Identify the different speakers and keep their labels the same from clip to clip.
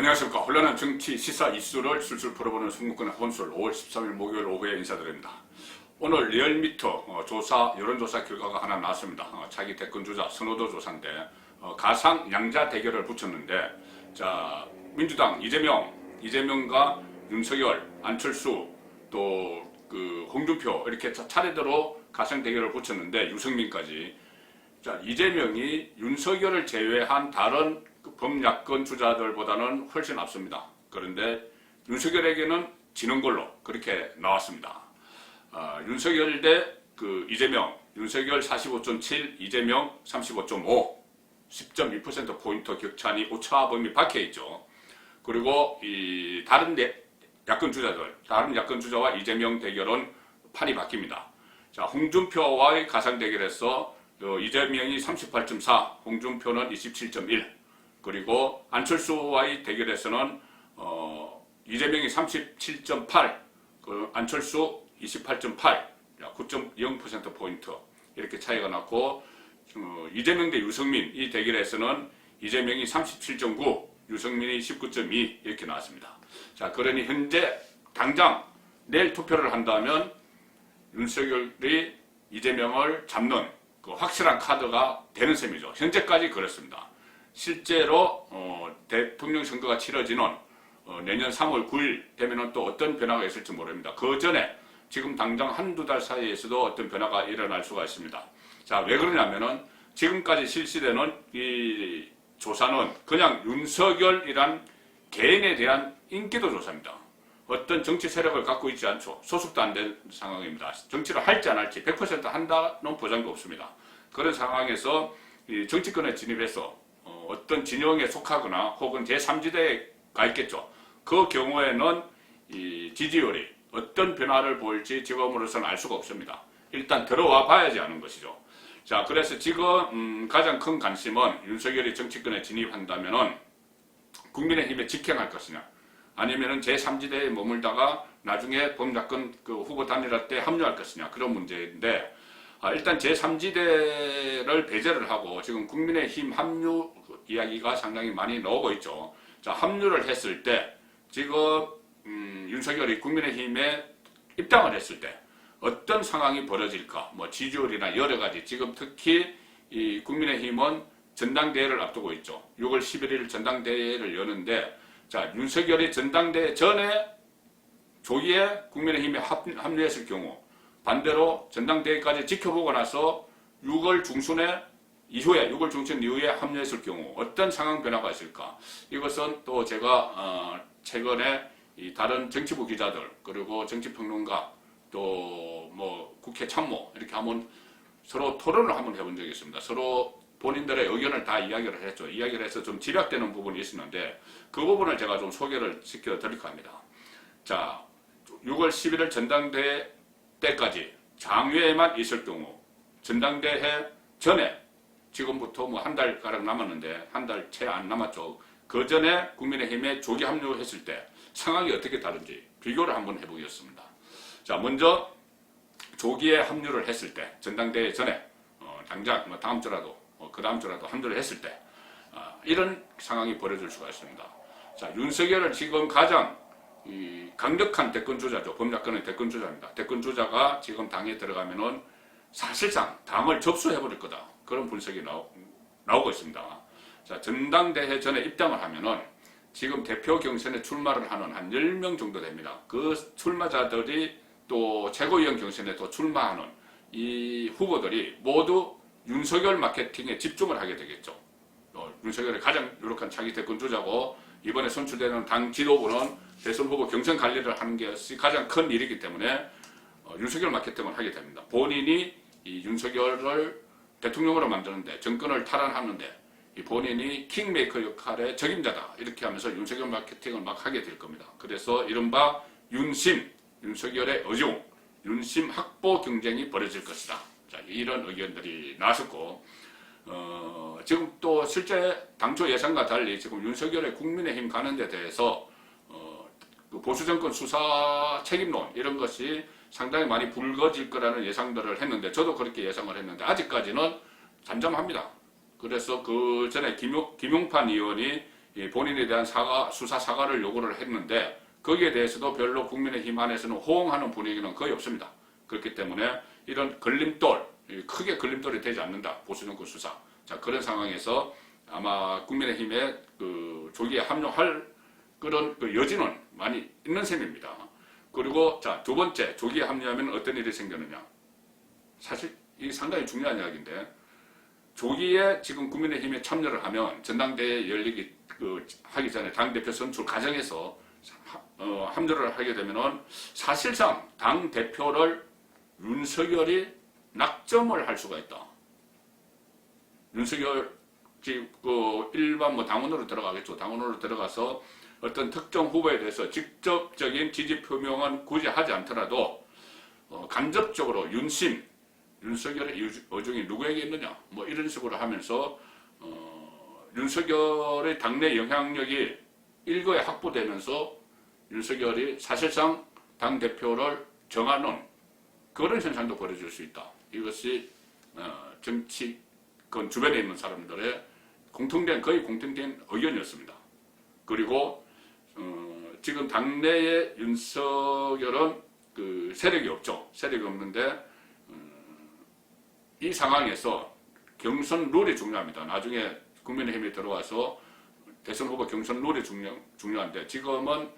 Speaker 1: 안녕하십니까. 혼란한 정치 시사 이슈를 술술 풀어보는 순국권의 혼술 5월 13일 목요일 오후에 인사드립니다. 오늘 리얼미터 조사 여론조사 결과가 하나 나왔습니다. 차기 대권주자 선호도 조사인데 가상 양자 대결을 붙였는데, 자, 민주당 이재명과 윤석열, 안철수 또 그 홍준표 이렇게 차례대로 가상 대결을 붙였는데 유승민까지. 자, 이재명이 윤석열을 제외한 다른 범야권 주자들보다는 훨씬 앞섭니다. 그런데 윤석열에게는 지는 걸로 그렇게 나왔습니다. 윤석열 대 이재명, 윤석열 45.7, 이재명 35.5, 10.2%포인트 격차니 오차 범위 밖에 있죠. 그리고 이 다른 야권 주자와 이재명 대결은 판이 바뀝니다. 자, 홍준표와의 가상 대결에서 이재명이 38.4, 홍준표는 27.1, 그리고 안철수와의 대결에서는 이재명이 37.8, 안철수 28.8, 9.0%포인트 이렇게 차이가 났고, 이재명 대 유승민 이 대결에서는 이재명이 37.9, 유승민이 19.2 이렇게 나왔습니다. 자, 그러니 현재 당장 내일 투표를 한다면 윤석열이 이재명을 잡는 그 확실한 카드가 되는 셈이죠. 현재까지 그렇습니다. 실제로 대통령 선거가 치러지는 내년 3월 9일 되면 또 어떤 변화가 있을지 모릅니다. 그 전에 지금 당장 한두 달 사이에서도 어떤 변화가 일어날 수가 있습니다. 자, 왜 그러냐면은 지금까지 실시되는 이 조사는 그냥 윤석열이란 개인에 대한 인기도 조사입니다. 어떤 정치 세력을 갖고 있지 않죠. 소속도 안 된 상황입니다. 정치를 할지 안 할지 100% 한다는 보장도 없습니다. 그런 상황에서 이 정치권에 진입해서 어떤 진영에 속하거나 혹은 제3지대에 가 있겠죠. 그 경우에는 이 지지율이 어떤 변화를 보일지 지금으로서는 알 수가 없습니다. 일단 들어와 봐야지 아는 것이죠. 자, 그래서 지금 가장 큰 관심은 윤석열이 정치권에 진입한다면은 국민의힘에 직행할 것이냐, 아니면은 제3지대에 머물다가 나중에 범야권 후보 단일화 때 합류할 것이냐, 그런 문제인데, 일단 제3지대를 배제를 하고 지금 국민의힘 합류 이야기가 상당히 많이 나오고 있죠. 자, 합류를 했을 때 지금 윤석열이 국민의힘에 입당을 했을 때 어떤 상황이 벌어질까, 뭐 지지율이나 여러 가지, 지금 특히 이 국민의힘은 전당대회를 앞두고 있죠. 6월 11일 전당대회를 여는데, 자, 윤석열이 전당대회 전에 조기에 국민의힘에 합류했을 경우, 반대로 전당대회까지 지켜보고 나서 6월 중순 이후에 합류했을 경우 어떤 상황 변화가 있을까? 이것은 또 제가 최근에 이 다른 정치부 기자들, 그리고 정치평론가, 또 뭐 국회 참모 이렇게 한번 서로 토론을 한번 해본 적이 있습니다. 서로 본인들의 의견을 다 이야기를 했죠. 이야기를 해서 좀 집약되는 부분이 있었는데 그 부분을 제가 좀 소개를 시켜드릴까 합니다. 자, 6월 11일 전당대회 때까지 장외에만 있을 경우, 전당대회 전에 지금부터 뭐 한 달가량 남았는데 한 달 채 안 남았죠. 그 전에 국민의힘에 조기 합류했을 때 상황이 어떻게 다른지 비교를 한번 해보겠습니다. 자, 먼저 조기에 합류를 했을 때, 전당대회 전에 당장 뭐 다음 주라도 그 다음 주라도 합류를 했을 때 이런 상황이 벌어질 수가 있습니다. 자, 윤석열은 지금 가장 강력한 대권주자죠. 범야권의 대권주자입니다. 대권주자가 지금 당에 들어가면은 사실상 당을 접수해버릴 거다, 그런 분석이 나오고 있습니다. 자, 전당대회 전에 입당을 하면은 지금 대표 경선에 출마를 하는 한 10명 정도 됩니다. 그 출마자들이 또 최고위원 경선에 또 출마하는 이 후보들이 모두 윤석열 마케팅에 집중을 하게 되겠죠. 윤석열의 가장 유력한 차기 대권주자고, 이번에 선출되는 당 지도부는 대선 후보 경선 관리를 하는 것이 가장 큰 일이기 때문에 윤석열 마케팅을 하게 됩니다. 본인이 이 윤석열을 대통령으로 만드는데, 정권을 탈환하는데 이 본인이 킹메이커 역할의 적임자다, 이렇게 하면서 윤석열 마케팅을 막 하게 될 겁니다. 그래서 이른바 윤석열의 의중, 윤심 확보 경쟁이 벌어질 것이다. 자, 이런 의견들이 나왔었고, 지금 또 실제 당초 예상과 달리 지금 윤석열의 국민의힘 가는 데 대해서 그 보수정권 수사 책임론 이런 것이 상당히 많이 불거질 거라는 예상들을 했는데, 저도 그렇게 예상을 했는데 아직까지는 잠잠합니다. 그래서 그 전에 김용판 의원이 본인에 대한 수사 사과를 요구를 했는데 거기에 대해서도 별로 국민의힘 안에서는 호응하는 분위기는 거의 없습니다. 그렇기 때문에 이런 걸림돌, 크게 걸림돌이 되지 않는다. 보수정권 수사. 자, 그런 상황에서 아마 국민의힘에 조기에 합류할 그런 여지는 많이 있는 셈입니다. 그리고 자, 두 번째, 조기에 합류하면 어떤 일이 생기느냐. 사실 이 상당히 중요한 이야기인데 조기에 지금 국민의힘에 참여를 하면 전당대회 열리기 하기 전에 당대표 선출 과정에서 합류를 하게 되면은 사실상 당대표를 윤석열이 낙점을 할 수가 있다. 윤석열이 일반 당원으로 들어가겠죠. 당원으로 들어가서 어떤 특정 후보에 대해서 직접적인 지지 표명은 굳이 하지 않더라도 간접적으로 윤석열의 의중이 누구에게 있느냐 뭐 이런 식으로 하면서 윤석열의 당내 영향력이 일거에 확보되면서 윤석열이 사실상 당대표를 정하는 그런 현상도 벌어질 수 있다. 이것이 정치권 주변에 있는 사람들의 거의 공통된 의견이었습니다. 그리고 지금 당내에 윤석열은 세력이 없죠. 세력이 없는데 이 상황에서 경선 룰이 중요합니다. 나중에 국민의힘에 들어와서 대선 후보 경선 룰이 중요한데 지금은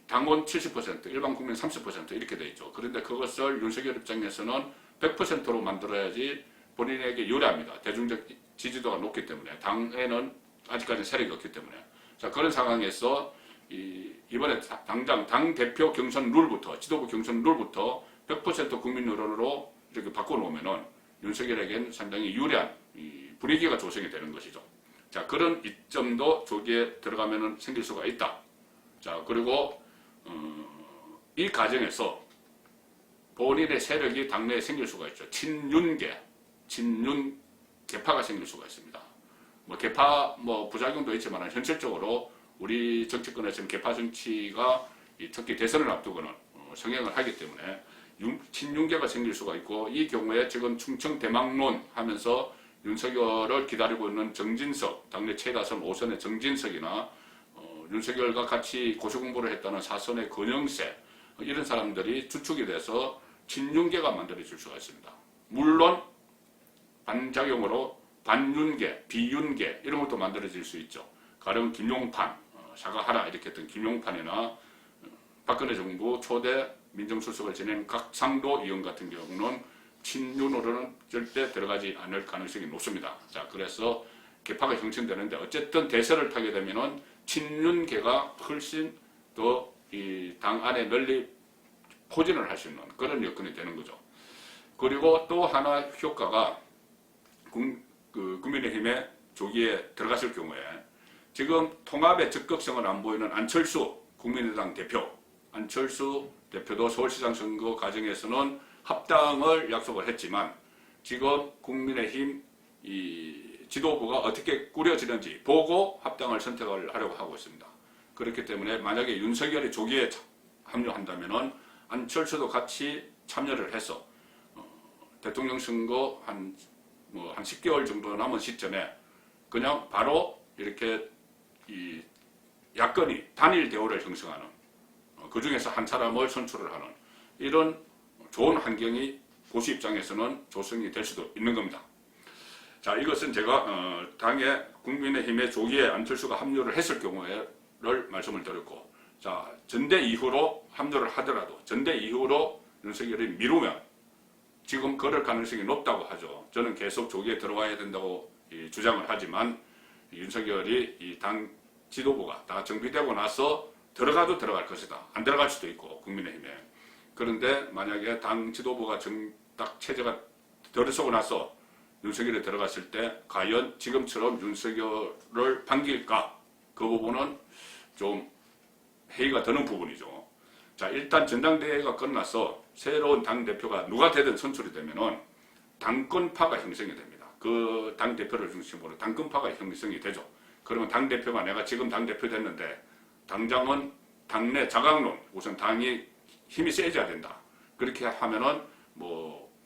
Speaker 1: 당원 70%, 일반 국민 30% 이렇게 돼 있죠. 그런데 그것을 윤석열 입장에서는 100%로 만들어야지 본인에게 유리합니다. 대중적 지지도가 높기 때문에 당에는 아직까지 세력이 없기 때문에 자 그런 상황에서 이번에 당장 당 대표 경선 룰부터 지도부 경선 룰부터 100% 국민 여론으로 이렇게 바꿔놓으면은 윤석열에게는 상당히 유리한 분위기가 조성이 되는 것이죠. 자 그런 이점도 조기에 들어가면은 생길 수가 있다. 자 그리고 이 과정에서 본인의 세력이 당내에 생길 수가 있죠. 친윤계파가 생길 수가 있습니다. 계파 부작용도 있지만 현실적으로 우리 정치권에서는 계파 정치가 특히 대선을 앞두고는 성행을 하기 때문에 친윤계가 생길 수가 있고 이 경우에 지금 충청 대망론 하면서 윤석열을 기다리고 있는 정진석 당내 최다선 5선의 정진석이나 윤석열과 같이 고시공부를 했다는 사선의 권영세 이런 사람들이 주축이 돼서 친윤계가 만들어질 수가 있습니다. 물론 반작용으로 반윤계, 비윤계 이런 것도 만들어질 수 있죠. 가령 김용판, 사과하라 이렇게 했던 김용판이나 박근혜 정부 초대 민정수석을 지낸 각상도 의원 같은 경우는 친윤으로는 절대 들어가지 않을 가능성이 높습니다. 자, 그래서 계파가 형성되는데 어쨌든 대세를 타게 되면은 친윤계가 훨씬 더 이 당 안에 널리 포진을 할 수 있는 그런 여건이 되는 거죠. 그리고 또 하나 효과가 국민의힘에 조기에 들어갔을 경우에 지금 통합의 적극성을 안 보이는 안철수 국민의당 대표, 안철수 대표도 서울시장 선거 과정에서는 합당을 약속을 했지만 지금 국민의힘 지도부가 어떻게 꾸려지는지 보고 합당을 선택을 하려고 하고 있습니다. 그렇기 때문에 만약에 윤석열이 조기에 합류한다면은 안철수도 같이 참여를 해서 대통령 선거 한 10개월 정도 남은 시점에 그냥 바로 이렇게 야권이 단일 대우를 형성하는 그 중에서 한 사람을 선출을 하는 이런 좋은 환경이 보수 입장에서는 조성이 될 수도 있는 겁니다. 자, 이것은 제가 당에 국민의힘에 조기에 안철수가 합류를 했을 경우에를 말씀을 드렸고, 자 전대 이후로 합류를 하더라도 전대 이후로 윤석열이 미루면 지금 그럴 가능성이 높다고 하죠. 저는 계속 조기에 들어와야 된다고 주장을 하지만 윤석열이 이 당 지도부가 다 정비되고 나서 들어가도 들어갈 것이다. 안 들어갈 수도 있고 국민의힘에. 그런데 만약에 당 지도부가 딱 체제가 들어서고 나서 윤석열이 들어갔을 때 과연 지금처럼 윤석열을 반길까? 그 부분은 좀 회의가 드는 부분이죠. 자, 일단 전당대회가 끝나서 새로운 당대표가 누가 되든 선출이 되면은 당권파가 형성이 됩니다. 그 당대표를 중심으로 당권파가 형성이 되죠. 그러면 당대표가 내가 지금 당대표 됐는데 당장은 당내 자강론, 우선 당이 힘이 세져야 된다. 그렇게 하면은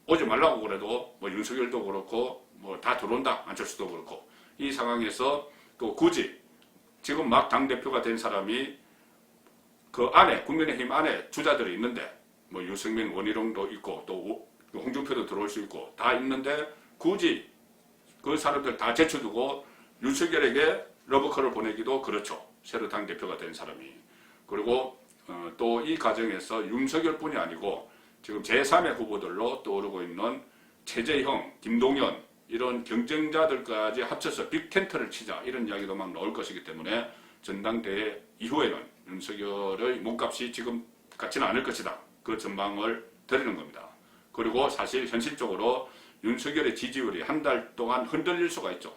Speaker 1: 오지 말라고 그래도 윤석열도 그렇고 다 들어온다. 안철수도 그렇고 이 상황에서 또 굳이 지금 막 당대표가 된 사람이 그 안에, 국민의힘 안에 주자들이 있는데, 뭐 유승민, 원희룡도 있고, 또 홍준표도 들어올 수 있고, 다 있는데, 굳이 그 사람들 다 제쳐두고 윤석열에게 러브콜을 보내기도 그렇죠. 새로 당대표가 된 사람이. 그리고 또 이 과정에서 윤석열뿐이 아니고 지금 제3의 후보들로 떠오르고 있는 최재형, 김동연 이런 경쟁자들까지 합쳐서 빅텐트를 치자 이런 이야기도 막 나올 것이기 때문에 전당대회 이후에는 윤석열의 몸값이 지금 같지는 않을 것이다. 그 전망을 드리는 겁니다. 그리고 사실 현실적으로 윤석열의 지지율이 한 달 동안 흔들릴 수가 있죠.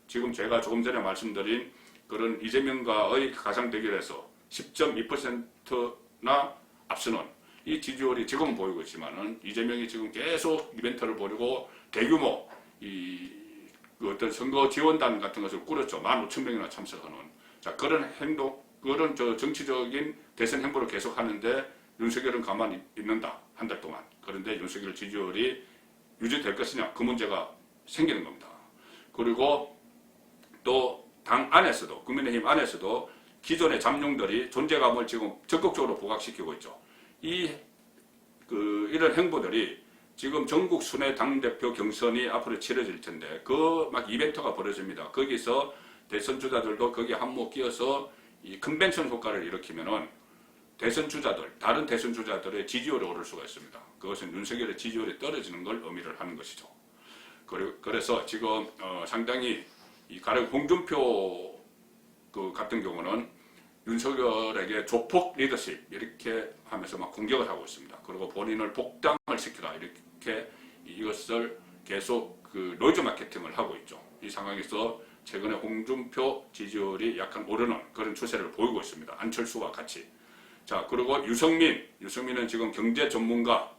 Speaker 1: 지금 제가 조금 전에 말씀드린 그런 이재명과의 가상 대결에서 10.2%나 앞서는 이 지지율이 지금은 보이고 있지만은 이재명이 지금 계속 이벤트를 벌이고 대규모 그 어떤 선거 지원단 같은 것을 꾸렸죠. 15,000명이나 참석하는. 자, 그런 행동, 그런 정치적인 대선 행보를 계속 하는데 윤석열은 가만히 있는다. 한 달 동안. 그런데 윤석열 지지율이 유지될 것이냐. 그 문제가 생기는 겁니다. 그리고 또 당 안에서도, 국민의힘 안에서도 기존의 잠룡들이 존재감을 지금 적극적으로 부각시키고 있죠. 이런 행보들이 지금 전국 순회 당대표 경선이 앞으로 치러질 텐데, 막 이벤트가 벌어집니다. 거기서 대선 주자들도 거기에 한몫 끼어서 이 컨벤션 효과를 일으키면은 대선 주자들, 다른 대선 주자들의 지지율이 오를 수가 있습니다. 그것은 윤석열의 지지율이 떨어지는 걸 의미를 하는 것이죠. 그래서 지금 상당히 가령 홍준표 같은 경우는 윤석열에게 조폭 리더십 이렇게 하면서 막 공격을 하고 있습니다. 그리고 본인을 복당을 시키라 이렇게 이것을 계속 노이즈 마케팅을 하고 있죠. 이 상황에서 최근에 홍준표 지지율이 약간 오르는 그런 추세를 보이고 있습니다. 안철수와 같이. 자, 그리고 유승민은 지금 경제 전문가,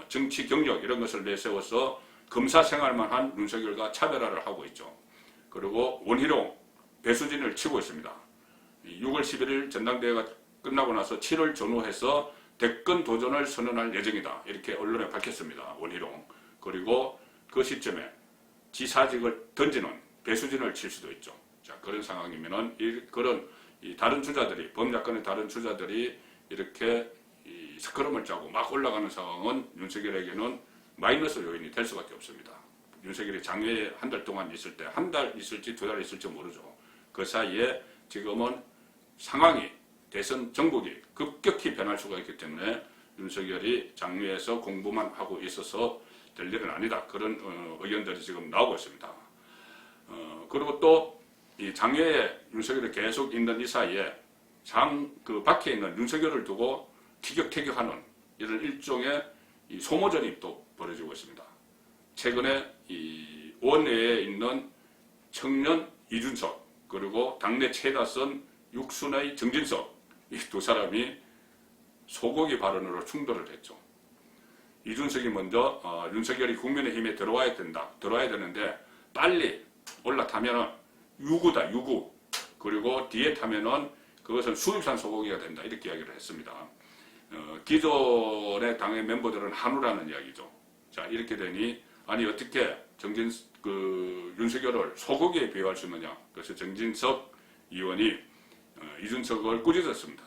Speaker 1: 정치 경력 이런 것을 내세워서 검사 생활만 한 윤석열과 차별화를 하고 있죠. 그리고 원희룡, 배수진을 치고 있습니다. 6월 11일 전당대회가 끝나고 나서 7월 전후해서 대권 도전을 선언할 예정이다. 이렇게 언론에 밝혔습니다. 원희룡. 그리고 그 시점에 지사직을 던지는 배수진을 칠 수도 있죠. 자, 그런 상황이면은 다른 주자들이, 범야권의 다른 주자들이 이렇게 스크럼을 짜고 막 올라가는 상황은 윤석열에게는 마이너스 요인이 될 수밖에 없습니다. 윤석열이 장외에 한 달 동안 있을 때, 한 달 있을지 두 달 있을지 모르죠. 그 사이에 지금은 상황이, 대선 정국이 급격히 변할 수가 있기 때문에 윤석열이 장외에서 공부만 하고 있어서 될 일은 아니다. 그런 의견들이 지금 나오고 있습니다. 그리고 또 이 장외에 윤석열이 계속 있는 이 사이에 밖에 있는 윤석열을 두고 티격태격하는 이런 일종의 소모전이 또 벌어지고 있습니다. 최근에 이 원내에 있는 청년 이준석 그리고 당내 최다선 육순의 정진석 이 두 사람이 소고기 발언으로 충돌을 했죠. 이준석이 먼저 윤석열이 국민의힘에 들어와야 되는데 빨리 올라타면은 유구다 유구. 그리고 뒤에 타면은 그것은 수입산 소고기가 된다 이렇게 이야기를 했습니다. 기존의 당의 멤버들은 한우라는 이야기죠. 자, 이렇게 되니 아니 어떻게 윤석열을 소고기에 비유할 수 있느냐. 그래서 정진석 의원이 이준석을 꾸짖었습니다.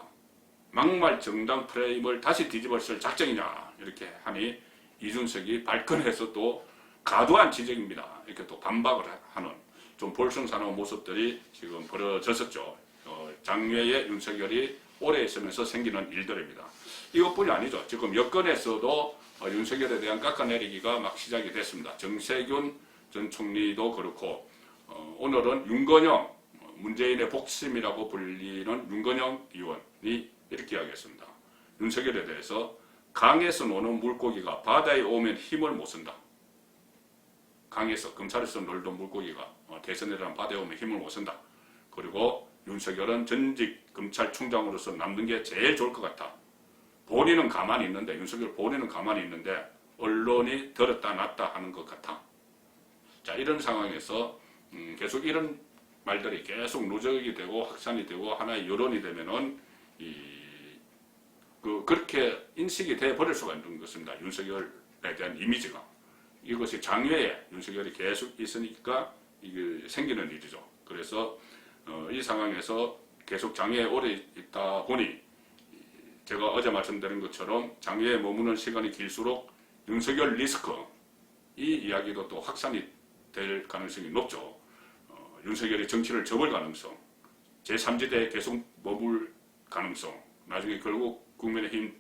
Speaker 1: 막말 정당 프레임을 다시 뒤집어 쓸 작정이냐 이렇게 하니 이준석이 발끈해서 또 과도한 지적입니다. 이렇게 또 반박을 하는 좀 볼썽사나운 모습들이 지금 벌어졌었죠. 장외에 윤석열이 오래 있으면서 생기는 일들입니다. 이것뿐이 아니죠. 지금 여권에서도 윤석열에 대한 깎아내리기가 막 시작이 됐습니다. 정세균 전 총리도 그렇고 오늘은 윤건영, 문재인의 복심이라고 불리는 윤건영 의원이 이렇게 이야기했습니다. 윤석열에 대해서 강에서 노는 물고기가 바다에 오면 힘을 못 쓴다. 강에서 검찰에서 놀던 물고기가 대선이라는 바다에 오면 힘을 못 쓴다. 그리고 윤석열은 전직 검찰총장으로서 남는 게 제일 좋을 것 같아. 본인은 가만히 있는데, 윤석열 본인은 가만히 있는데 언론이 들었다 놨다 하는 것 같아. 자, 이런 상황에서 계속 이런 말들이 계속 누적이 되고 확산이 되고 하나의 여론이 되면은 그렇게 인식이 돼 버릴 수가 있는 것입니다. 윤석열에 대한 이미지가. 이것이 장외에 윤석열이 계속 있으니까 이게 생기는 일이죠. 그래서 이 상황에서 계속 장외에 오래 있다 보니 제가 어제 말씀드린 것처럼 장외에 머무는 시간이 길수록 윤석열 리스크 이 이야기도 또 확산이 될 가능성이 높죠. 윤석열이 정치를 접을 가능성, 제3지대에 계속 머물 가능성, 나중에 결국 국민의힘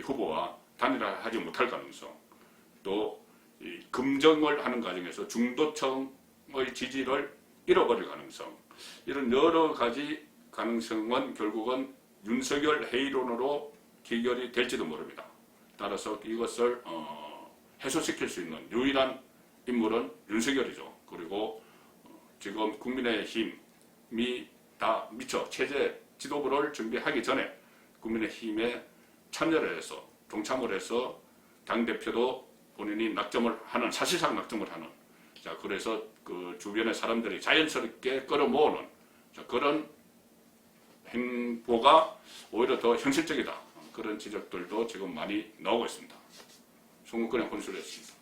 Speaker 1: 후보와 단일화하지 못할 가능성, 또 금정을 하는 과정에서 중도층의 지지를 잃어버릴 가능성, 이런 여러 가지 가능성은 결국은 윤석열 해이론으로 기결이 될지도 모릅니다. 따라서 이것을 해소시킬 수 있는 유일한 인물은 윤석열이죠. 그리고 지금 국민의힘이 다 미처 체제 지도부를 준비하기 전에 국민의힘에 참여를 해서 동참을 해서 당대표도 본인이 낙점을 하는, 사실상 낙점을 하는, 자, 그래서 그 주변의 사람들이 자연스럽게 끌어모으는, 자, 그런 행보가 오히려 더 현실적이다. 그런 지적들도 지금 많이 나오고 있습니다. 송근근의 혼술이었습니다.